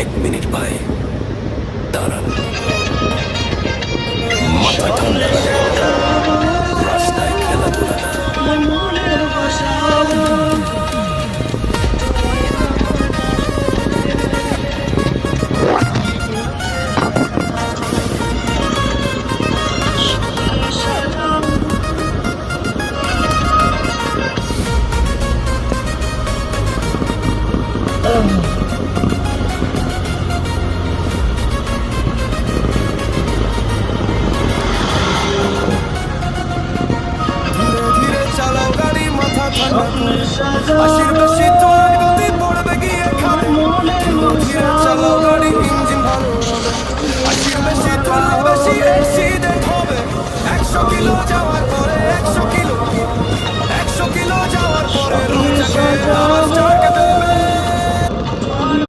এক মিনিট ভাই, দাঁড়ান। মাথা ঠান্ডা রাখেন, রাস্তায় খেলাধুলা না। Oh.